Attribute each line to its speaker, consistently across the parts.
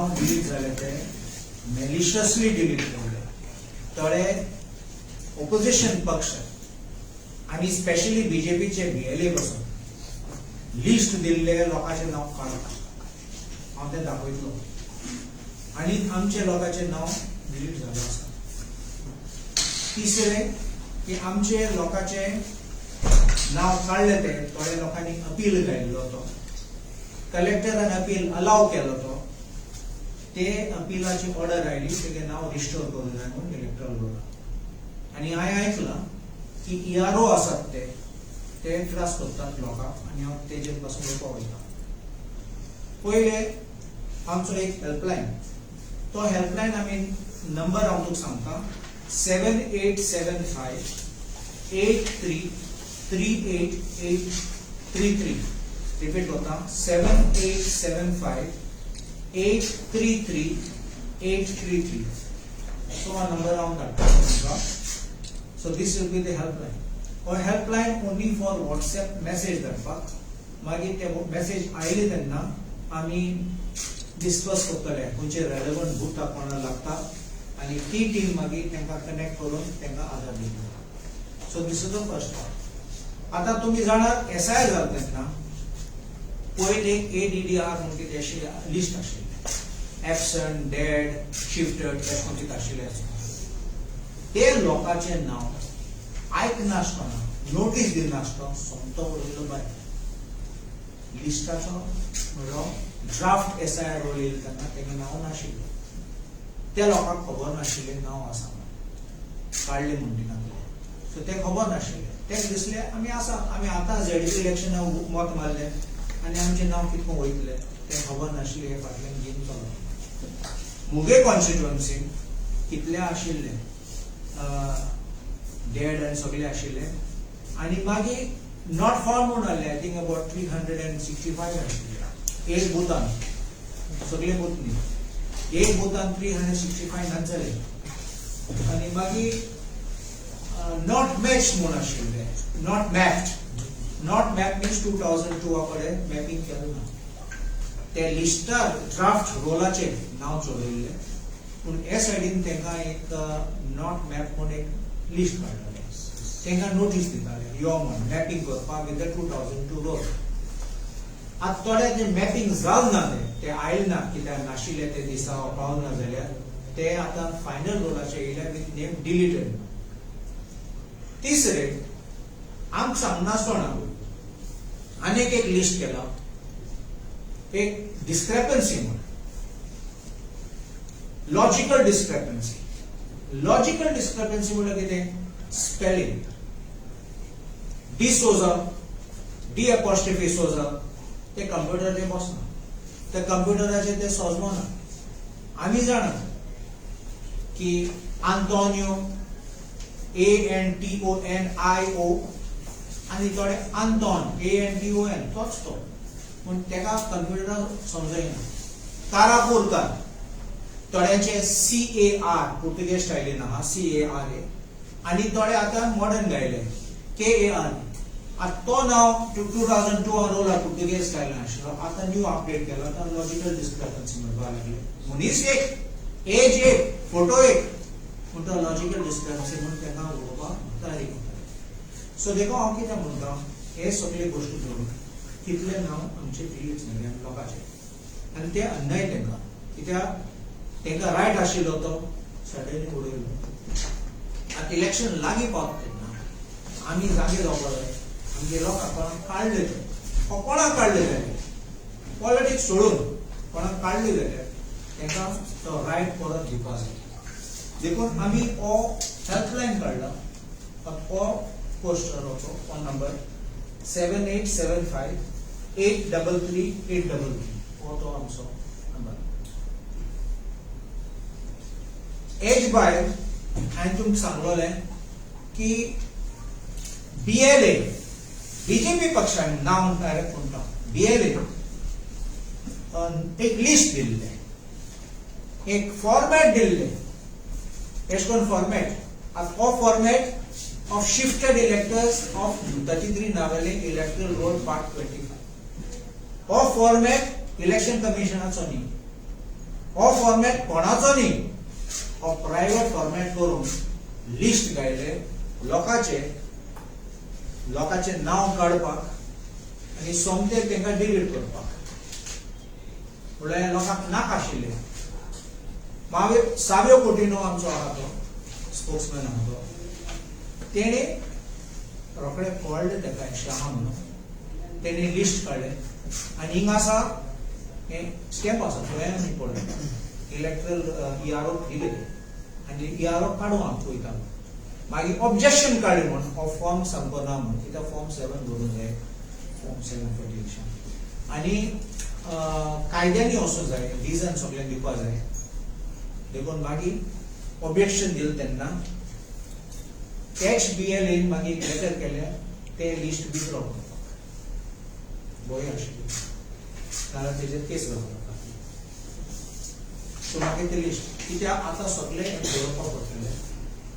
Speaker 1: नाव delete झाले ते मेलिशियसली delete केले. थोडे ऑपोजिशन पक्ष आणि स्पेशली बीजेपीचे बीएलए पासून लिस्ट दिल्ले लोकांचे नाव काढता. हांव ते दाखयतलो आणि आमचे लोकांचे नाव डिलीट झाले आसा. तिसरे की आमचे लोकांचे नाव काढले ते थोड्या लोकांनी अपील घायल्लो तो. कलेक्टरान अपील अलाव केलो तो. ते अपीलाची ऑर्डर आयली तेगे नाव रिस्टोर करूं जाय म्हणून इलेक्टरल बोर्डान. आणि हांवें आयकलां की ERO आसात ते त्रास करतात लोकांक आणि हांव तेजे पासून लोक वयता. पयले आमचो एक हेल्पलायन, तो हेल्पलायन आमी नंबर हांव तुका सांगता 7875 833833. रिपीट करता 7875 833833. So a number on that. So this will be the helpline. Or helpline only for WhatsApp message धाडपाक. मागीर ते मेसेज आयले तेन्ना आमी डिस्कस करतले खंयचे रेलेवंट बूथ कोणाक लागता आणि ती टीम मागीर तांकां कनेक्ट करून तांकां आधार दितली. So this is the first part. आता तुम्ही जाणात SIR जाता तेन्ना पयले ADDR म्हणून कितें आशिल्लें लिस्ट आशिल्लें. एब्संट, डेड, शिफ्टेड हे कोणते आशिल्ले. ते लोकांचे नाव आयकनासतना नोटीस दिनासतना सोमतो उडयलो भायर. लिस्टाचो म्हणलो ड्राफ्ट SIR रोयले तेन्ना तेगे नांव नाशिल्लें. त्या लोकांक खबर नाशिल्लें नांव आसा काडले म्हणून तिका. सो ते खबर नाशिल्लें. तेका दिसलें आमी आसा, आमी आतां ZDP इलेक्शनाक मत मारलें आणि आमचे नाव कितको वयतले ते खबर नाशिल्लें. हे फाटल्यान गेम चलता. मुगे कॉन्स्टिट्युएन्सी कितले आशिल्ले डेड आनी सगळे आशिल्ले आणि मागीर नॉट फाउंड म्हणून आसले. आय थिंक अबाउट 365 आशिल्ले एक बुथान. सगळे बूथ न्ही, एक बुथान 365 नासले. आणि मागीर नॉट मॅच म्हणून आशिल्ले. Not mapped. Not map means 2002 कडेन मॅपिंग केलें ना. ते लिस्टार ड्राफ्ट रोलाचे नाव चडयल्ले पूण हे सायडीन तांकां एक नॉट मॅप म्हणून एक लिस्ट काडटाले. तांकां नोटीस दिताले यो म्हण मॅपिंग करपाक विथ द 2002 रोल. आतां थोडे जे मॅपिंग जावं ना ते आयले ना कित्याक नाशिल्ले ते दिसा पावूं ना जाल्यार ते आतां फायनल रोलाचे येयले विथ नेम डिलीटेड. तिसरे आमकां सांगनासतना आनीक एक लिस्ट केला. एक डिस्क्रेपन्सी म्हणून लॉजिकल डिस्क्रेपन्सी. लॉजिकल डिस्क्रेपन्सी म्हणजे कितें स्पेलिंग डिसोजा D' सोजा ते कंप्युटराचेर बसना. ते कंप्युटराचेर ते सोजमना. आमी जाणात की आंतोनियो ANTONIO आणि थोडे आंतोन ANTON तोच तो पण तेका कंप्युटरार समजयना. काराकोरकार थोड्यांचे CAR पुर्तुगेज स्टायलीन आहा CAR आणि थोडे आता मॉडर्न गायले KAR. आता तो नाव 2002 रोला पुर्तुगेज स्टायलीन आशिल्लो. आता न्यू अपडेट केला तर लॉजिकल डिस्क्रिपन्सी म्हणपाक लागले. मनीस एक, एज एक, फोटो एक पूण तो लॉजिकल डिस्क्रिपन्सी म्हणून ताका उलोवपाक तयारी करता. सो देखो हांव कितें म्हणटा हे सगळे गोश्टी धरून कितले नाव आमचे डिलीट झाले लोकांचे आणि ते अन्याय तांकां कित्याक तांकां रायट आशिल्लो तो सडनली उडयलो. आतां इलेक्शन लागीं पावता तेन्ना आमी जागे रावपाक जाय. आमगे लोकांक कोणाक काडले ते कोणाक काडले जाल्यार पॉलिटिक्स सोडून कोणाक काडले जाल्यार तांकां तो रायट परत दिवपाक जाय. देखून आमी हो हेल्पलायन काडला. हो पोस्टर होतो फोन नंबर 7875 833 हो तो आमचो नंबर. एज भायर हांवें तुमकां सांगलोलें की BLA BJP पक्षान नांव डायरेक्ट म्हणटा BLA एक लिस्ट दिल्ले, एक फॉर्मॅट दिल्ले. एश कोन फॉर्मॅट हो format of shifted electors of 33 Navale Electoral Road Part 25. हो फॉर्मॅट इलेक्शन कमिशनाचो न्ही. हो फॉर्मॅट कोणाचो न्ही, हो प्रायव्हेट फॉर्मॅट करून लिस्ट गायले लोकांचे नाव काडपाक आनी सोमते तांकां डिलीट करपाक. म्हळ्यार लोकांक नाका आशिल्ले. साव्यो कोटिनो आमचो आहा तो स्पोक्समॅन आहा तो, तेणे रोखडे कळ्ळें ताका अशें आहा म्हणून तेणे लिस्ट काडलें आनी हिंग आसा हे स्टॅम्प आसा थंय पळय इलेक्ट्रल ERO दिले आनी ERO काडून हांव पळयतालो. मागीर ऑब्जेक्शन काडलें म्हणून हो फॉर्म सामको ना म्हणून, कित्याक फॉर्म 7 भरूंक जाय, फॉर्म 7 फॉर डिलिशन आनी कायद्यांनी वचूंक जाय, रिजन सगळें दिवपाक जाय. देखून मागीर ऑब्जेक्शन दिलें तेन्ना HBLA मागीर लेटर केलें ते लिस्ट विथड्रॉ करपाक बरी आशिल्ली, कारण तेजेर केस घालपाक. सो मागीर ते लिस्ट कित्याक आतां सगळें बरोवपाक पडटलें.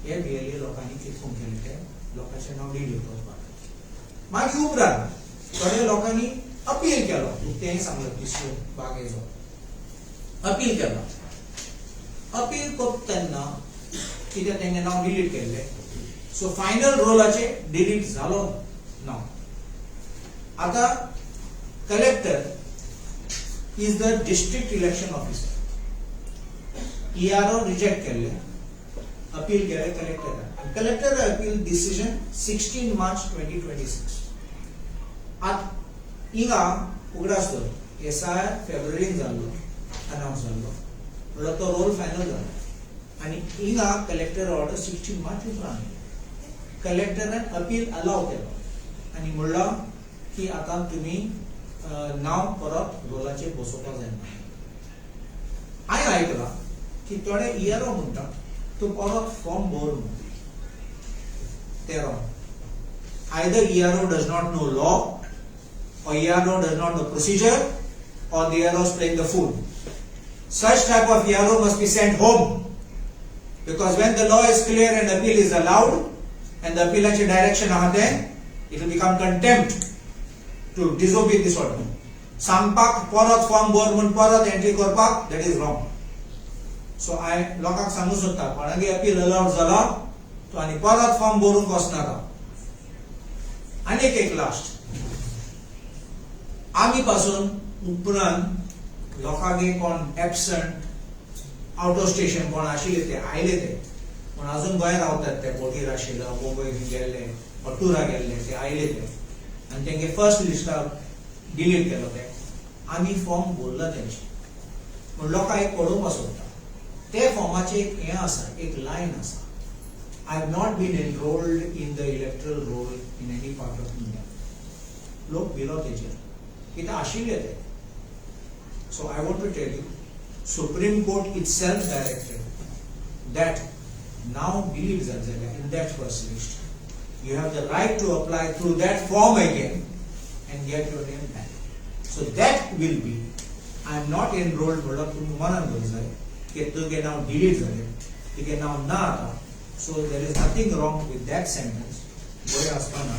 Speaker 1: हे BLA लोकांनी कितून केलें तें लोकांचें नांव डिलीट करपाक. मागीर उपरांत थोड्या लोकांनी अपील केलो, तें सांगलें तिसऱ्यो बागेचो अपील केलो. अपील करता तेन्ना कित्याक तेंगे नांव डिलीट केल्लें, सो फायनल रोलाचे डिलीट जालो नांव. आतां collector is the district election officer. ERO reject केल्लें, अपील केलें कलेक्टरान. Collector appeal decision 16 March 2026. आतां हिंगा उगडास दवर SIR फेब्रुवारीन जाल्लो अनाउन्स जाल्लो, म्हणल्यार तो रोल फायनल जालो आनी हिंगा कलेक्टर ऑर्डर 16 मार्च उपरांत कलेक्टरान अपील अलाव केलो आनी म्हणलो की आतां तुमी नांव परत रोलाचेर बसोवपाक जायना. हांवें आयकलां की थोडे ERO म्हणटा तूं परत फॉर्म भर म्हणून. ते wrong. Either ERO does not know law, or ERO does not know procedure, or the ERO is playing the fool. Such type of ERO must be sent home, because when the law is clear and appeal is allowed, and the appeal's direction ahate, it will become contempt to disobey this order. Sampak parat form भर म्हणून परत entry करपाक, that is wrong. So I लोकांक सांगू सोदता, कोणागे appeal allowed जाला तो आनी परत फॉर्म भरूंक वचनाका. आनी एक लास्ट आमी पासून उपरांत लोकांगे कोण एबसंट आउट ऑफ स्टेशन कोण आशिल्ले ते आयले ते पण अजून गोंयांत रावतात ते बोटीर आशिल्ले मुंबय गेल्ले टुरा गेल्ले ते आयले ते आनी तेंगे फर्स्ट लिस्टार डिलीट केलो ते आमी फॉर्म भरला तेंचे पूण लोकांक एक पळोवपाक सोदता ते फॉर्माचे एक हें आसा एक लायन आसा I have not been enrolled in the electoral roll in any part of India. लोक भिलो तेचेर कितें आशिल्ले ते. So I want to tell you, Supreme Court itself directed that now delete Zanzala in that first list. You have the right to apply through that form again and get your name back. So that will be, I am not enrolled, बोला तुम्ही मनान बरजाय की तुगे नाव delete झाले, तुगे नाव ना आता. So there is nothing wrong with that sentence. Boy asana.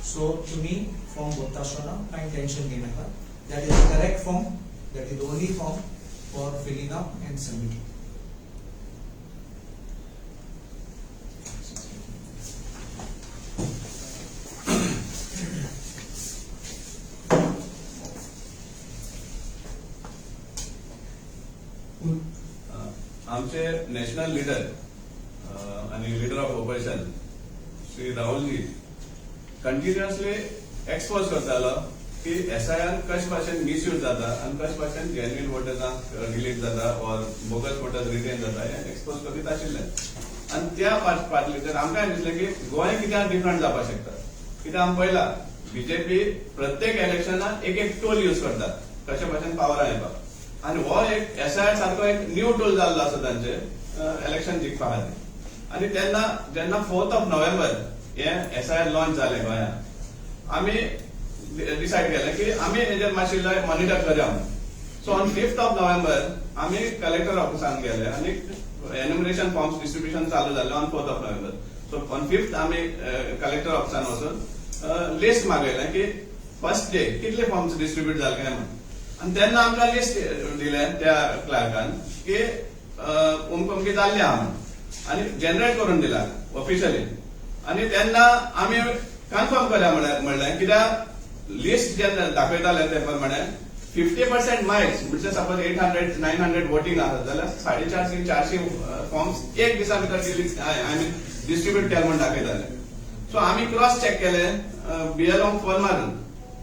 Speaker 1: So to me, form botasana, kind tension genaka. That is the correct form. That is the only form for filling up and submitting.
Speaker 2: आमचे national leader आणि leader of opposition Shri Rahulji continuously expose करतालो की SIR कशे भाशेन misuse जाता आनी कशे भाशेन जेन्युइन वोटर्सांक डिलीट जाता और बोगस वोटर्स रिटेन जाता हे एक्सपोज करीत आशिल्ले आनी त्या फाटल्यान आमकां दिसलें की गोंय कित्याक डिफरंट जावपाक शकता कित्याक आमी पळयला BJP प्रत्येक इलेक्शनाक एक टूल यूज करता कशे भाशेन पावरान येवपाक आनी हो एक SIR सारको एक न्यू टूल जाल्लो आसा तांचे इलेक्शन जिखपा खातीर आनी तेन्ना जेन्ना 4th of November हे SIR लॉन्च जाले गोंयांत आमी डिसायड केलें की आमी हेजेर मातशें मॉनिटर करया so on 5th of November आमी कलेक्टर ऑफिसान गेले आनी एन्युमरेशन फॉर्म्स डिस्ट्रिब्युशन चालू जालें on 4th of November so on 5th आमी कलेक्टर ऑफिसान वचून लिस्ट मागयलें की फर्स्ट डे कितले फॉर्म्स डिस्ट्रिब्यूट जाले काय म्हणून आणि तेन्ना आमकां लिस्ट दिलें त्या क्लार्कान की अमकी जाल्लें आहा म्हणून आनी जनरेट करून दिला ऑफिशियली. आनी तेन्ना आमी कन्फर्म करूया म्हणलें कित्याक लिस्ट जेन्ना दाखयताले ते प्रमाणे 50% मार्क्स म्हणजे सपोज 800-900 वोटिंग आसा जाल्यार 450-400 फॉर्म्स एक दिसा भितर आमी डिस्ट्रीब्यूट केले म्हणून दाखयताले. सो आमी क्रॉस चेक केले BLO फोन मारून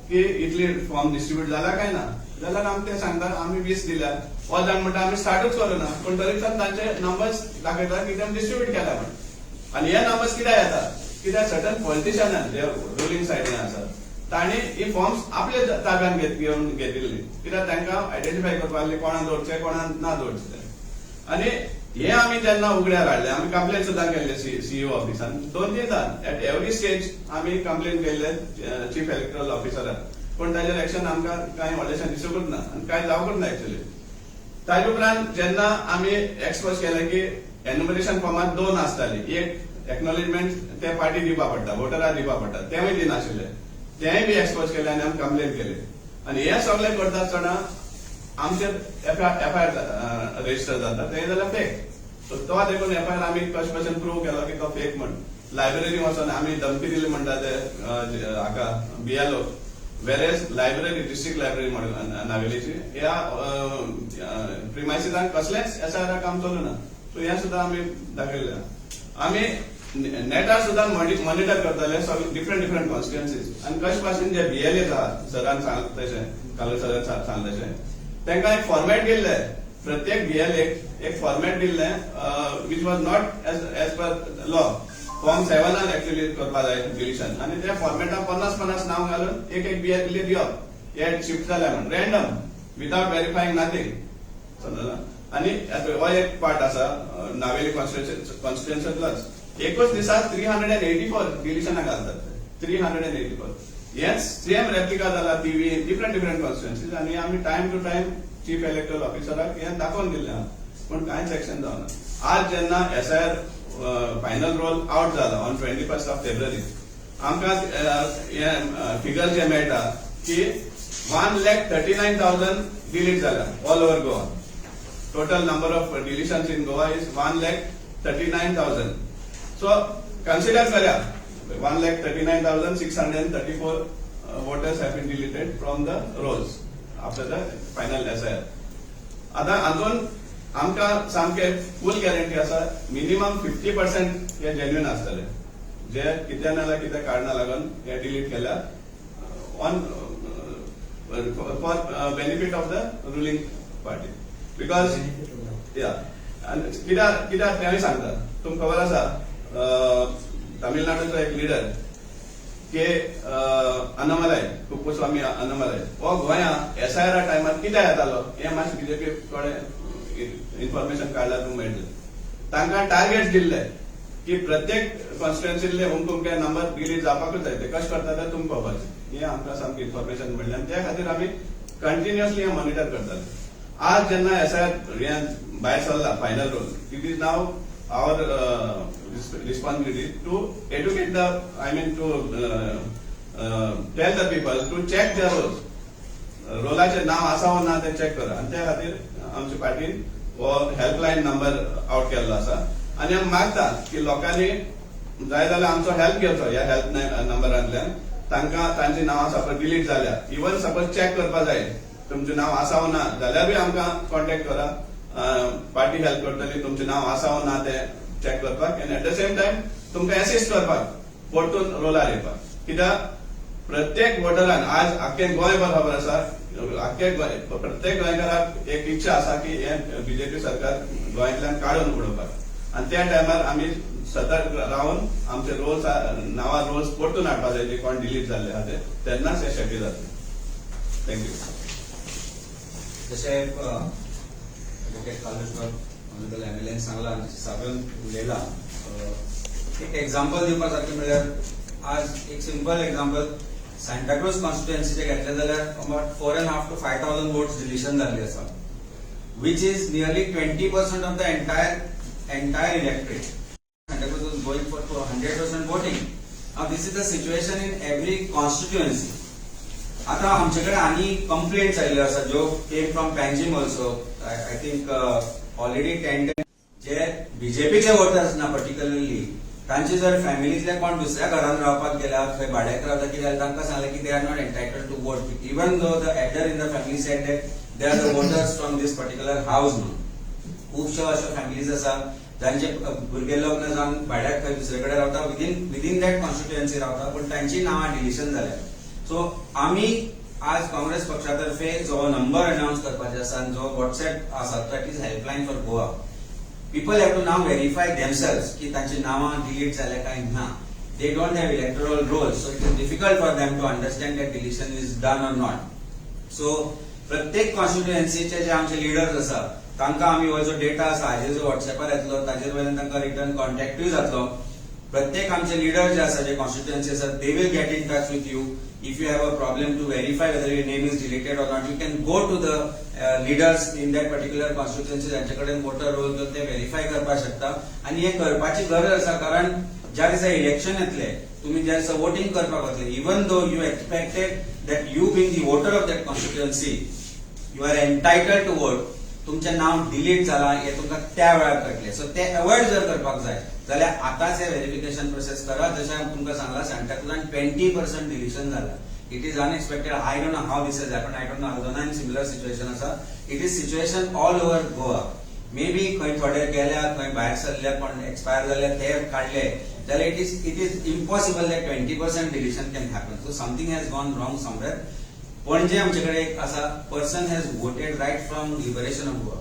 Speaker 2: की इतली फॉर्म डिस्ट्रीब्यूट जाला काय ना जाल्यार आमकां ते सांगता आमी 20 दिल्या. हो जाण म्हणटा आमी स्टार्टूच करूना पूण तरी पण तांचे नंबर्स दाखयता की ते डिस्ट्रीब्यूट केला म्हणून. आनी हे नंबर्स कित्याक येता कित्याक सर्टन पॉलिटिशियनान जे रुलींग सायडीन आसा तांणी ही फॉर्म्स आपल्या ताब्यान घेवन घेतिल्ली कित्याक तांकां आयडेंटिफाय करपाक कोणाक दवरचे कोणाक ना दवरचे. आनी हे आमी जेन्ना उगड्यार हाडले आमी कंप्लेन सुद्दां केल्ले CEO ऑफिसान 2-3दां एट एवरी स्टेज आमी कंप्लेन केल्ले चीफ इलेक्टोरल ऑफिसराक पूण ताजेर एक्शन आमकां कांय व्हडलेशें दिसूंकूच ना आनी कांय जावंकूच ना एक्चुअली. ताजे उपरांत जेन्ना आमी एक्सपोज केलें की एन्युमरेशन फॉर्मात 2 आसताली एक एक्नॉलेजमेंट ते पार्टी दिवपा पडटा वोटराक दिवपा पडटा तेवूय दिनाशिल्ले तेंय बी एक्सपोज केले आनी आमी कंप्लेन केली. आनी हे सगळें करता आसतना आमचे FIR रजिस्टर जाता ते जाल्यार फेक. सो तो देखून FIR आमी कशें भशेन प्रूव केलो की तो फेक म्हण. लायब्ररी वचून आमी धमकी दिली म्हणटा ते हाका BLO वेरेज लायब्ररी डिस्ट्रिक्ट लायब्ररी म्हणून नावेलीची ह्या प्रिमायसिसांत कसलेंच SIR काम चलू ना. सो हें सुद्दां आमी दाखयलें. आमी नेटार सुद्दां मॉनिटर करताले डिफरंट कॉन्स्टिट्युएन्सीज आनी कशें भाशेन जे BLAs आहा सरान सांगलें तशें कालो सरान सांगलें तशें तांकां एक फॉर्मेट दिल्ले प्रत्येक BLAक एक फॉर्मेट दिल्लें which was not as per law. Form 7 actually करपा जाय डिलिशन आनी त्या फॉर्मेटान 50 नांव घालून एक BLA दिवप हे शिफ्ट जाल्या म्हणून रँडम विदाउट व्हेरीफायींग नथिंग समजला. आनी हो एक पार्ट आसा नावेली कॉन्स्टिट्युएन्सींतलोच एकूच दिसाक 384 डिलिशनां घालतात 384. हेच सेम रेप्लिका जाला TV डिफरंट कॉन्स्टिट्युएन्सीज आनी आमी time to time chief electoral ऑफिसराक हें दाखोवन दिल्लें आहा पूण कांयच एक्शन जावना. आज जेन्ना SIR फायनल रोल आउट जाला ऑन 21 फेब्रुवारी आमकां फिगर जे मेळटा की 1,39,000 डिलीट जाला all over Goa. Total number of deletions in Goa is 1,39,000. So consider करया 1,39,634 voters have been deleted from the rolls after the final SIR. आता अजून आमकां सामके फुल गॅरंटी आसा मिनिमम 50% हे जेन्युइन आसतले जे कित्या नाल्यार कित्या कारणां लागून हे डिलीट केल्या on for benefit of the ruling party because या कित्याक तेंय सांगता तुमकां खबर आसा तामिळनाडूचो एक लिडर के अनामलाई कुप्पुस्वामी अनामलाई हो गोंया SIR टायमार कित्याक येतालो हें मातशें BJP कडेन इन्फॉर्मेशन काडल्यार तुमकां मेळटलें. तांकां टार्गेट दिल्ले की प्रत्येक कॉन्स्टिट्युएन्सीतले अमके नंबर डिलीट जावपाकूच जाय ते कशें करता तें तुमकां खबरचें हें आमकां सामकी इन्फॉर्मेशन मेळ्ळी आनी त्या खातीर आमी कंटिन्युअसली हें मॉनिटर करताले. आज जेन्ना SIR हें भायर सरला final roll it is now our responsibility to educate to tell the people to check their roles. रोलाचे नाव आसा वा ना ते चेक करा आनी त्या खातीर आमच्या पार्टीन हो हेल्पलायन नंबर आउट केल्लो आसा आनी आमी मागता की लोकांनी जाय जाल्यार आमचो हेल्प घेवचो ह्या हेल्प नंबरांतल्यान. तांकां तांची नांवां सपोज डिलीट जाल्या इवन सपोज चेक करपा जाय तुमचें नांव आसा वा ना जाल्यार बी आमकां कॉन्टेक्ट करा. पार्टी हेल्प करतली तुमचें नांव आसा वा ना तें चेक करपाक आनी एट द सेम टायम तुमकां असिस्ट करपाक परतून रोलार येवपाक. कित्याक प्रत्येक वोटरान आज आख्खें गोंयभर खबर आसा प्रत्येक गोंयकाराक एक इच्छा आसा की हें BJP सरकार गोंयांतल्यान काडून उडोवपाक आनी त्या टायमार आमी सतर्क रावन आमचे रोल्स नांवां रोल्स परतून हाडपाक जाय जे कोण डिलीट जाल्ले आहा ते तेन्नाच हें शक्य जातलें. थँक्यू.
Speaker 3: जशें ॲडव्होकेट कालेश्वर ऑनरेबल MLA सांगला साबून उलयला एक एग्जाम्पल दिवपा सारकें म्हणल्यार आज एक सिंपल एग्जाम्पल सांताक्रूज कॉन्स्टिट्युएन्सीचे घेतले जाल्यार अबाउट 4,500 to 5,000 वोट्स डिलिशन जाल्ली आसा which is nearly 20% of the entire electorate. Santa Cruz was going for 100% voting. Now this is the situation in every constituency. आता आमच्याकडे आणि कंप्लेंट्स आयल्यो आसा ज्यो came from Panjim also. I think already 10 जे बीजेपीचे voters ना पर्टिक्युलरली तांचे जर फॅमिलीतले कोण दुसऱ्या घरान रावपाक गेल्या खंय भाड्याक रावता कित्याक तांकां सांगलें की they are not entitled to vote even though the elder in the family said that they are the voters from this particular house म्हणून. खुबश्यो अश्यो फॅमिलीज आसा जांचे भुरगे लग्न जावन भाड्याक खंय दुसरे कडेन रावता विदीन दॅट कॉन्स्टिट्युएन्सी रावता पूण तांची नांवां डिलिशन जाल्या. सो आमी आज काँग्रेस पक्षातर्फे जो नंबर अनाउन्स करपाचो आसा जो व्हॉट्सएप आसा that is helpline for Goa. People have to now verify themselves की तांची नांवां डिलीट जाल्या काय ना. They don't have electoral roll so it is difficult for them to understand that deletion is done or not. So प्रत्येक कॉन्स्टिट्युएन्सीचे जे आमचे लिडर्स आसा तांकां आमी हो जो डेटा आसा हाजेर जो व्हॉट्सएपार येतलो ताजेर वयल्यान तांकां रिटर्न कॉन्टॅक्टूय जातलो. प्रत्येक आमचे लिडर जे आसा जे कॉन्स्टिट्युएन्सी आसा they will get in touch with you. If you have a problem to verify whether your name is deleted or not, you can go to the leaders in that particular constituency जांचेकडे voter roll तो ते verify करपाक शकता. आणि हे करपाची गरज आसा कारण ज्या दिसा इलेक्शन येतले तुम्ही ज्या दिसा वोटिंग करपाक वतले even though you expected that you being the voter of that constituency you are entitled to vote. तुमचें नाव डिलीट जाला हे तुमकां त्या वेळार कळटलें. सो ते अवॉइड जर करपाक जाय जाल्यार आतांच हे व्हेरिफिकेशन प्रोसेस करा. जशें हांवें तुमकां सांगलां सांताक्रुजान 20% डिलिशन जालां. It is unexpected. I don't know how this has happened. I don't know. Arizona in similar situation asa. It is situation all over Goa. Maybe खंय थोडे गेल्या खंय भायर सरल्या पण एक्सपायर जाले ते काढले जाल्यार it is impossible that 20% deletion can happen. So something has gone wrong somewhere. पणजे आमच्याकडे एक असा person has voted right from liberation of Goa.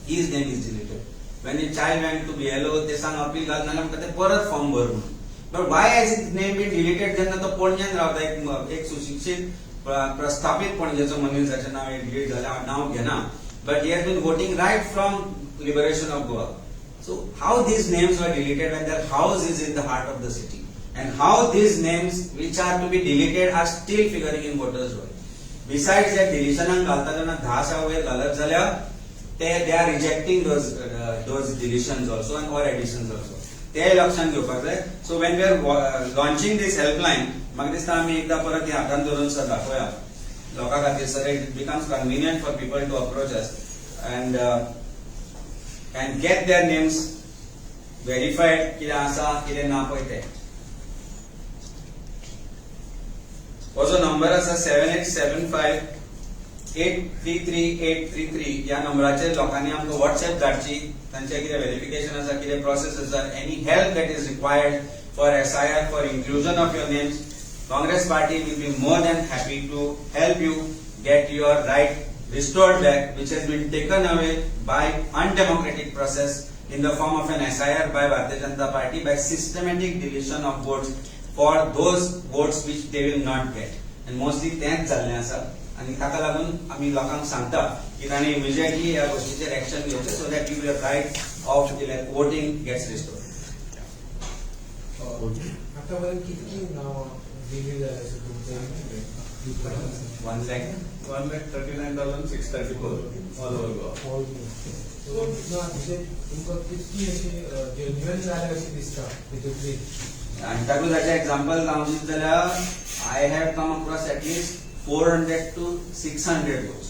Speaker 3: His name is deleted. When a child went to BLO ते सांग appeal घालना म्हणटा ते परत फॉर्म भर म्हणून. But why has his name been deleted? जेन्ना तो पणजेन रावता एक सुशिक्षित प्रस्थापित पणजेचो मनीस जाचें नाव डिलीट जालें हांव नांव घेना. But he has been voting right from liberation of Goa. So how these names were deleted when their house is in the heart of the city? And how these names which are to be deleted are still figuring in voters' roll? Besides that deletionan घालता जेन्ना 10 वयर घालत जाल्यार they are rejecting those deletions also and or additions also. ते लक्षात घेवपाक जाय. So when we are launching this helpline म्हाका दिसता आमी एकदा परत हातान धरून सर दाखोवया लोकां खातीर sir it becomes convenient for people to approach us and get their names verified कितें आसा कितें ना पळय ते. हो जो नंबर आसा 7875833833 या नंबराचेर लोकांनी आमकां व्हॉट्सएप धाडची. तांचे कितें व्हेरिफिकेशन आसा कितें प्रोसेस आसा any help that is required for SIR for inclusion of your names. Congress party will be more than happy to help you get your right restored back which has been taken away by undemocratic process in the form of an SIR by Bharatiya Janata Party by systematic deletion of votes for those votes which they will not get. And mostly तेच जाल्लें आसा आनी ताका लागून आमी लोकांक सांगता की तांणी इमिजिएटली ह्या गोष्टीचेर एक्शन घेवचें so that your right of voting gets restored.
Speaker 4: आतापर्यंत कितली नांवां दिली जाल्यार तुमचे
Speaker 2: 1,39,634 all over Goa.
Speaker 4: तुमकां कितली अशी जेन्युइन जाल्या अशी दिसता तितूंतली.
Speaker 3: सांताक्रुजाचें एक्झाम्पल सांगूंक जाल्यार I have come across at least 400 to 600 votes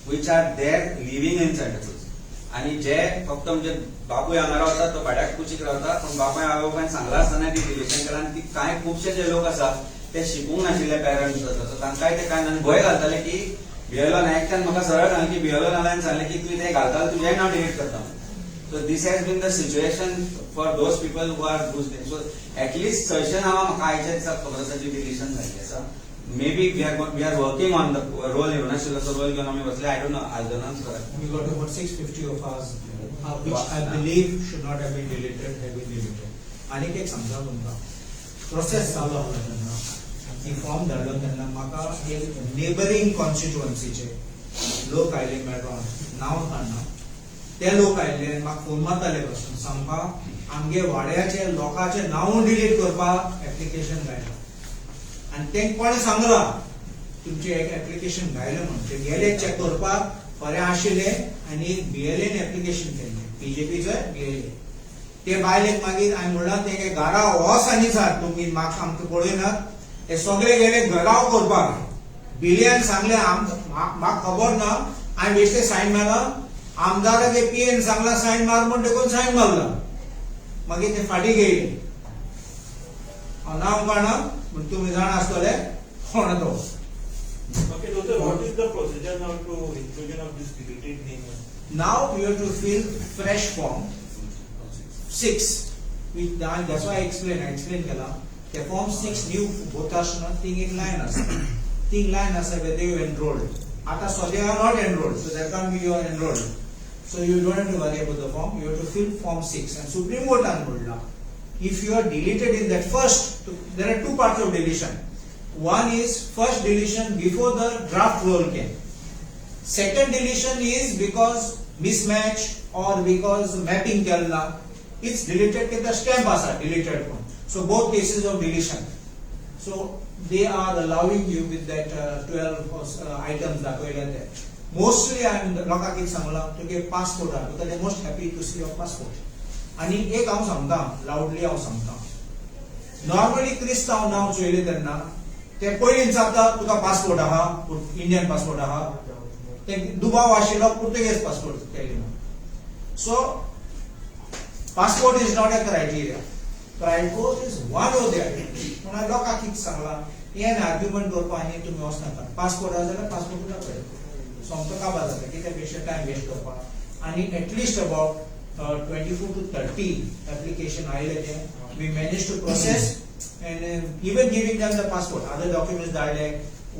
Speaker 3: which are there living in Santa Cruz. आणि जे फक्त म्हणजे बापूय हांगा रावता तो भाड्याक कुशीक रावता पण बापाय आवय सांगला आसतना ती डिलिशन केला आनी ती कांय खुबशे जे लोक आसा ते शिकूंक नाशिल्ले पॅरंट्स आसा सो तांकांय ते कांय भंय घालताले की BLO नायकच्यान म्हाका सरळ सांगलें की BLO नाल्यान सांगलें की तुवें तें घालतालो तुजेंय नांव डिलीट करता. So this has been the situation for those people who are whose name. So at least 600 नांवां म्हाका आयच्या दिसाक खबर आसा जी डिलिशन जाल्ली आसा. Maybe we are working on the role घेवन आशिल्लो so role घेवन आमी वतले. I don't know. I'll announce correct.
Speaker 1: We got about 650 of ours which I believe should not have been deleted, have been deleted. आणि एक समजा तुमकां process चालू आसलो तेन्ना ती फॉर्म धाडलो तेन्ना म्हाका एक नेबरिंग कॉन्स्टिट्युएन्सीचे लोक आयले मेळोन नांव काडना ते लोक आयले म्हाका फोन मारताले पासून सांगपा आमगे वाड्याचे लोकांचे नांव डिलीट करपाक एप्लिकेशन घायला आनी तेंक कोणें सांगलां तुमचे एक एप्लिकेशन घायलें म्हणून ते गेले चॅक करपाक खरें आशिल्लें आनी BLAन एप्लिकेशन केल्लें BJPचो BLA. ते बायलेक मागीर हांवें म्हणलां तेगे घरा वोस आनी सर तुमी म्हाका आमकां पळयनात हे सगळे गेले घराव करपाक बिलियन सांगले म्हाका खबर ना हांवें बेश्टे सायन मारला आमदाराक पीएन सांगला सायन मार म्हण देखून सायन मारला मागीर ते फाटी गेले नांव कळना पूण तुमी जाण आसतले कोण तो
Speaker 5: Okay, doctor, what is the procedure now to inclusion of this deleted name?
Speaker 1: now you have to fill fresh form 6 which that's why I explain kela the form 6 new votation thing in line as whether you enrolled ata so they are not enrolled so that can't be you are enrolled so you don't have to worry about the form you have to fill form 6 and Supreme Court anbolda if you are deleted in that first there are two parts of deletion one is first deletion before the draft roll came second deletion is because mismatch or because mapping kelna it's deleted ke the stamp asa deleted one so both cases of deletion so they are allowing you with that 12 items dakoile there mostly I am loka kit sangla to get passport because they are most happy to see your passport ani ek hav sangta loudly hav sangta normally क्रिस्तांव नाव चोयले तेन्ना ते पयलीं सांगता तुका passport आहा Indian passport आहा ते दुबाव आशिल्लो पुर्तुगेज पासपोर्ट केली so passport is not a criteria passport is one of the म्हणून लोकांक कितें सांगला हे आर्ग्युमेंट करपा आनी तुमी वचनाका पासपोर्ट आहा जाल्यार पासपोर्ट दाखय सोमतो काबार जाता कित्याक पेक्षा टायम वेस्ट करपा आनी एटलीस्ट अबाउट 24 to 30 application आयले ते we managed to process and even giving them the passport other documents धाडले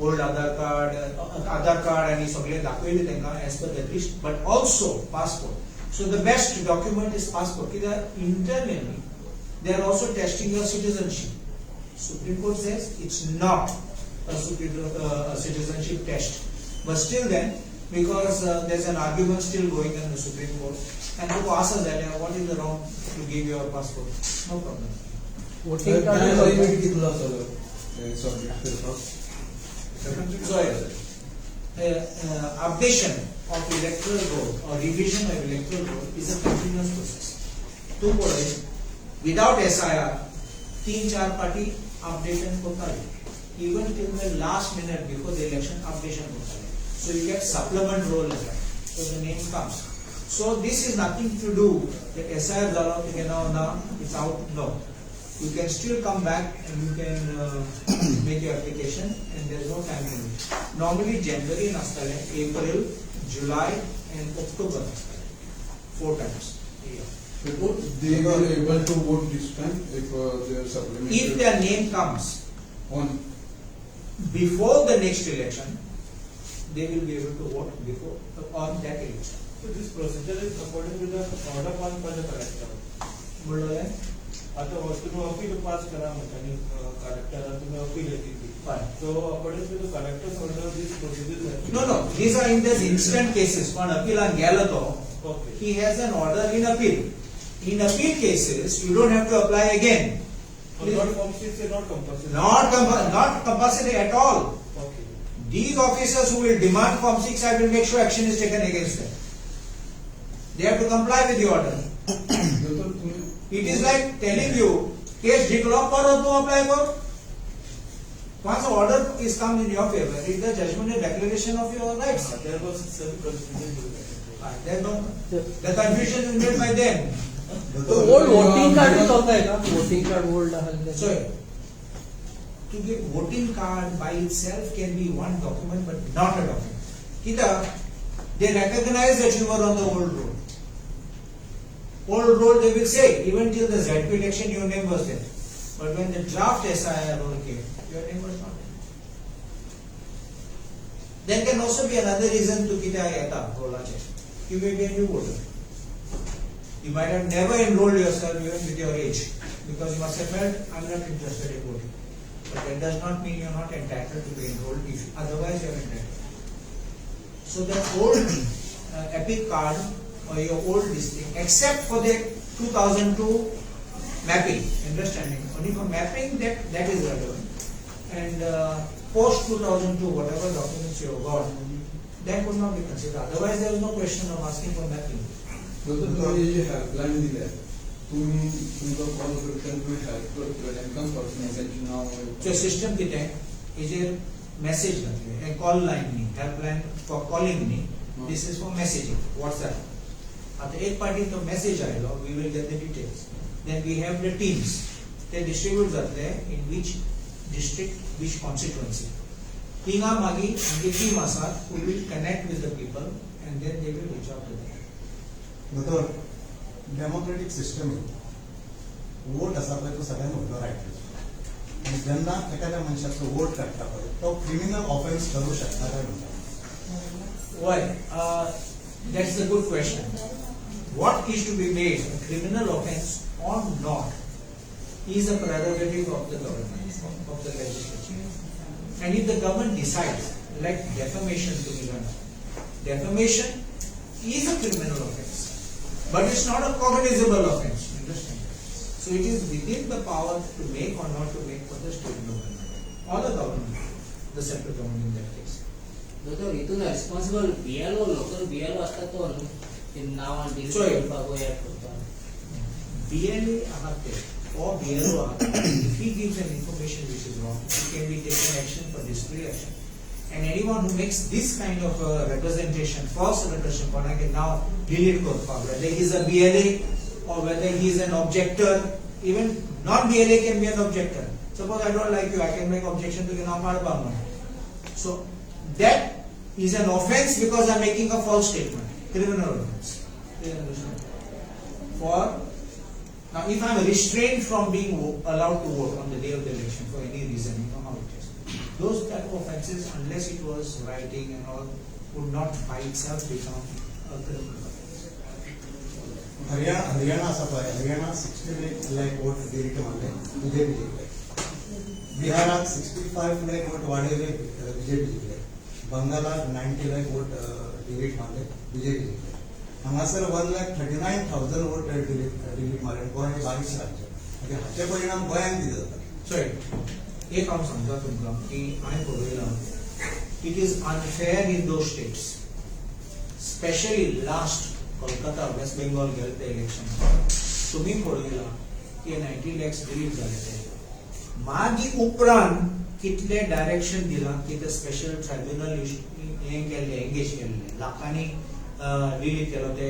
Speaker 1: old Aadhaar card and सगळे दाखयले तेंका as per the list but also passport so the best document is passport कित्याक internally they are also testing your citizenship Supreme Court says it's not a citizenship test but still then because there's an argument still going in the Supreme Court and to ask us that what is the wrong to give your passport no problem
Speaker 4: Voting card is validity कितला असलो?
Speaker 1: so updation of electoral roll or revision of electoral roll is a continuous process two boys without SIR 3-4 party updation kotali even till the last minute before the election updation kotali so you get supplement roll as well so the name comes so this is nothing to do the SIR zalo now it's out no you can still come back and you can make your application and there is no time limit normally January nastale April July and October 4 times a year
Speaker 6: Because they are able to vote this time if they are supplementary.
Speaker 1: if their name comes
Speaker 6: On
Speaker 1: before the next election they will be able to vote before on that election
Speaker 5: So this procedure is according to the order passed by the collector.
Speaker 1: बोलले
Speaker 5: आता तुम्ही appeal pass करा आणि कलेक्टरला तुम्ही appeal केली
Speaker 1: Fine.
Speaker 5: So according to the collector's order this procedure is
Speaker 1: no these are in this instant cases पण appeal गेला तो
Speaker 5: okay.
Speaker 1: he has an order in appeal cases you don't have to apply again
Speaker 5: So not form 6 is not compulsory.
Speaker 1: not compulsory at all
Speaker 5: Okay.
Speaker 1: these officers who will demand form 6 I will make sure action is taken against them they have to comply with the order it is like telling you case declare karo to apply kar once order is come in your favor it is the judgment and declaration of your rights
Speaker 5: There was some procedure to that.
Speaker 1: then no the confusion is made by them
Speaker 4: तो old voting card भी चलता है का voting card old आहे
Speaker 1: so to get voting card by itself can be one document but not a document kita they recognize that you were on the old road they will say even till the ZP election your name was there but when the draft SIR roll came your name was not there there can also be another reason to kita yata rolache you may be a new voter you might have never enrolled yourself even with your age because you must have felt I'm not interested in voting but that does not mean you're not entitled to be enrolled if otherwise you're entitled so that old epic card or your old listing except for the 2002 mapping understanding only for mapping that is relevant and post 2002 whatever documents you have got that would not be considered otherwise there is no question of asking for mapping
Speaker 6: तुम्ही जे helpline दिल्या तुम्ही तुमचा call करता तुम्ही help करता तांकां personal त्यांचे नाव
Speaker 1: so system कितें हेजेर message घातले, call line नी, helpline for calling नी, this is for messaging, WhatsApp. आता एक पार्टी तो message आयलो, we will get the details. Then we have the teams. They distribute जातले in which district, which constituency. Tinga magi आमची team आसात who will connect with the people and then they will reach out to them.
Speaker 6: दोतोर democratic system vote असा पळय तो सगळ्यांत व्हडलो right आणि जेन्ना एखाद्या मनशाचो वोट काडटा पळय तो क्रिमिनल ऑफेन्स करूं शकता काय म्हणटा
Speaker 1: Why? That's a good question. What is to be made a criminal offence or not is a prerogative of the government, of the legislature. And if the government decides, like defamation to be done, defamation is a criminal offence, but it's not a cognizable offence. Understand? So it is within the power to make or not to make for the state government or the government, the central government in that case.
Speaker 7: दोतोर हितून responsible BLO local BLO असता तो न्हू ते नांव delete
Speaker 1: Sorry.
Speaker 7: करपाक वो add करता
Speaker 1: BLA ahate or BLO ahate, if he gives an information which is wrong, he can be taken action for disciplinary action. And anyone who makes this kind of representation, false representation, one I can now delete korpa, whether he is a BLA or whether he is an objector, even not BLA can be an objector. Suppose I don't like you, I can make objection to you now. So that is an offense because I am making a false statement, criminal offense. For now, if I am restrained from being allowed to vote on the day of the election for any reason, you know how it is. Those type of offences, unless it was writing and all, would not by itself become a criminal offence.
Speaker 6: Haryana असा पळय Haryana 60 lakh vote delete मारले BJP जिंकले बिहारात 65 lakh vote वाडयले BJP जिंकले बंगालात 90 lakh vote delete मारले BJP जिंकले हांगासर 1,39,000 vote delete मारले गोंय बारीक राज्य म्हणजे हाचे परिणाम गोंयांत कितें जाता
Speaker 1: So, एक हांव सांगता तुमकां की हांवें पळयलां, it is unfair in those states, especially last Kolkata West Bengal गेले ते इलेक्शन तुम्ही पळयलां की 90 lakhs डिलीट जाले ते मागीर उपरांत कितले डायरेक्शन दिलां की ते स्पेशल ट्रायब्युनल हे केल्ले एंगेज केल्ले लाखांनी डिलीट केलो ते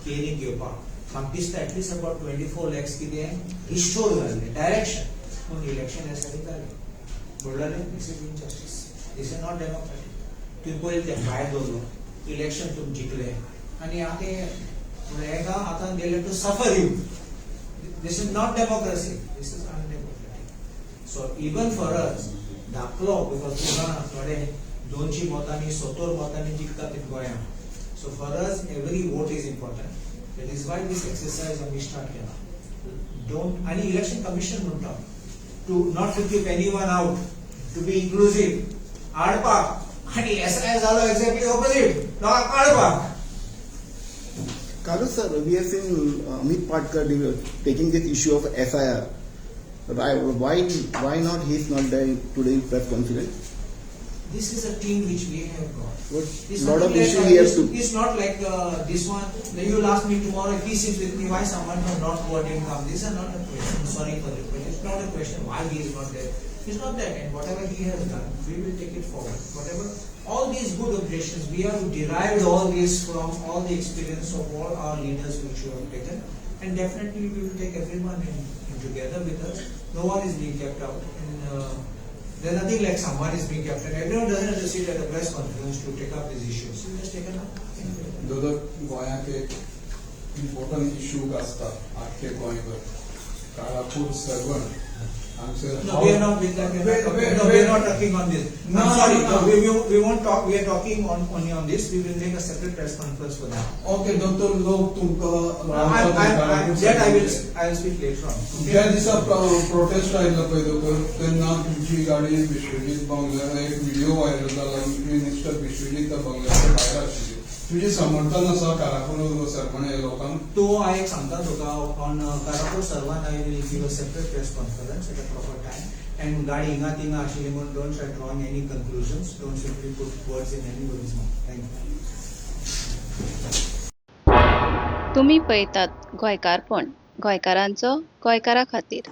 Speaker 1: केरींग घेवपाक म्हाका दिसता एटलीस्ट अबाउट 24 lakhs कितें रिस्टोर जाल्ले डायरेक्शन पूण इलेक्शन ह्या सायडीक जालें बोडले this is injustice this is not democratic तुम्ही पळयलें तें भायर दवरलो इलेक्शन तुमी जिखले आनी आतां हेका आतां दिले to suffer you this is not democracy this is undemocratic so even for us धाकलो बिकॉज तुका थोडे 200 मतांनी 70 मतांनी जिखतात गोंयांत so for us every vote is important that is why this exercise आमी स्टार्ट केला डोंट आनी इलेक्शन कमिशन म्हणटा to not to keep anyone out, to be inclusive. Adpak and SI is all exactly opposite. No, Adpak.
Speaker 8: Kalu sir, we have seen Amit Patkar taking this issue of SIR. Why not he is not there today press conference?
Speaker 1: This is a team which we have got.
Speaker 8: What lot of issue we have to.
Speaker 1: It's not like this one. Then you will ask me tomorrow if he sits with me why someone from North Goa didn't come. This is not a question. Sorry for it, but it's not a question why he is not there. He's not there, and whatever he has done, we will take it forward. Whatever all these good objections, we have derived all this from all the experience of all our leaders which you have taken, and definitely we will take everyone in together with us. No one is being kept out. And, there's nothing like someone is being kept, and everyone doesn't have to sit at a press conference to take up these issues. You just take it up.
Speaker 6: दोदोर गोंयांत एक important issue आसता आख्खे गोंयभर काळापूर सर्वण
Speaker 1: No, we are not with that. No, we are not talking on this.
Speaker 6: No,
Speaker 1: I'm sorry.
Speaker 6: no.
Speaker 1: We won't talk. We are talking only on this. We will make a separate press conference for that.
Speaker 6: Okay दोतोर लोक तुमकां
Speaker 1: That I will speak later on.
Speaker 6: ज्या दिसा prostate आयिल्लो पळय दोतोर तेन्ना तुमची गाडी विश्वजीत बंगल्यार एक व्हिडिओ व्हायरल जाला मिनिस्टर विश्वजीत बंगल्यार भायर आशिल्ली तुझे समर्थन आसा कारापूर सरपण हे लोकांक
Speaker 1: तो हांव एक सांगता तुका ऑन कारापूर सर्वान I will give a separate press conference at a proper time. And गाडी हिंगा तिंगा आशिल्ली म्हणून don't try drawing any conclusions. Don't simply put words in anybody's mouth. Thank you.
Speaker 9: तुम्ही पळयतात गोंयकारपण गोंयकारांचो गोंयकारा खातीर.